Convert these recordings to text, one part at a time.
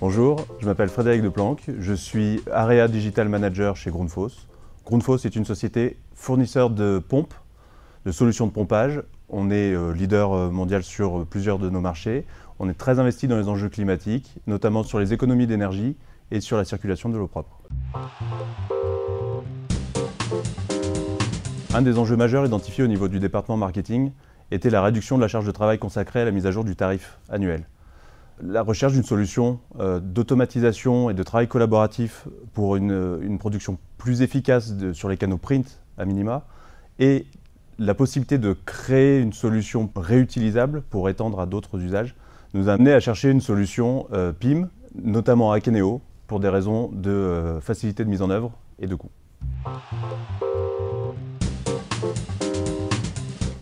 Bonjour, je m'appelle Frédéric Deplanque, je suis Area Digital Manager chez Grundfos. Grundfos est une société fournisseur de pompes, de solutions de pompage. On est leader mondial sur plusieurs de nos marchés. On est très investi dans les enjeux climatiques, notamment sur les économies d'énergie et sur la circulation de l'eau propre. Un des enjeux majeurs identifiés au niveau du département marketing était la réduction de la charge de travail consacrée à la mise à jour du tarif annuel. La recherche d'une solution d'automatisation et de travail collaboratif pour une production plus efficace sur les canaux print à minima et la possibilité de créer une solution réutilisable pour étendre à d'autres usages nous a amené à chercher une solution PIM, notamment à Akeneo, pour des raisons de facilité de mise en œuvre et de coût.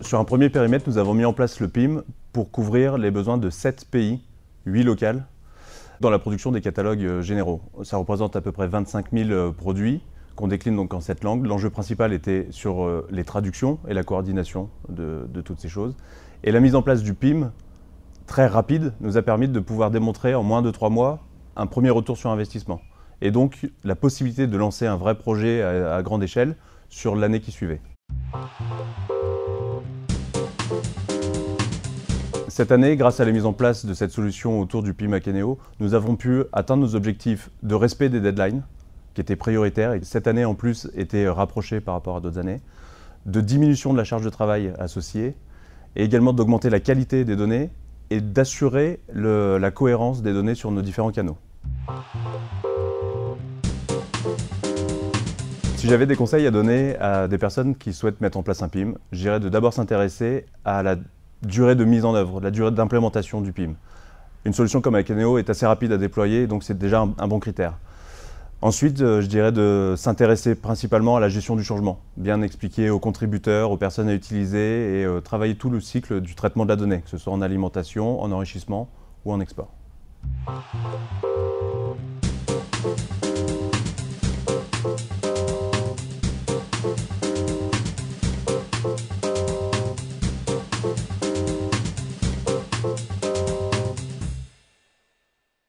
Sur un premier périmètre, nous avons mis en place le PIM pour couvrir les besoins de 7 pays, 8 locales, dans la production des catalogues généraux. Ça représente à peu près 25 000 produits qu'on décline donc en 7 langues. L'enjeu principal était sur les traductions et la coordination de toutes ces choses. Et la mise en place du PIM, très rapide, nous a permis de pouvoir démontrer en moins de 3 mois un premier retour sur investissement. Et donc la possibilité de lancer un vrai projet à grande échelle sur l'année qui suivait. Cette année, grâce à la mise en place de cette solution autour du PIM Akeneo, nous avons pu atteindre nos objectifs de respect des deadlines, qui étaient prioritaires et qui cette année en plus étaient rapprochés par rapport à d'autres années, de diminution de la charge de travail associée, et également d'augmenter la qualité des données et d'assurer la cohérence des données sur nos différents canaux. Si j'avais des conseils à donner à des personnes qui souhaitent mettre en place un PIM, je dirais de d'abord s'intéresser à la durée de mise en œuvre, la durée d'implémentation du PIM. Une solution comme Akeneo est assez rapide à déployer, donc c'est déjà un bon critère. Ensuite, je dirais de s'intéresser principalement à la gestion du changement, bien expliquer aux contributeurs, aux personnes à utiliser et travailler tout le cycle du traitement de la donnée, que ce soit en alimentation, en enrichissement ou en export.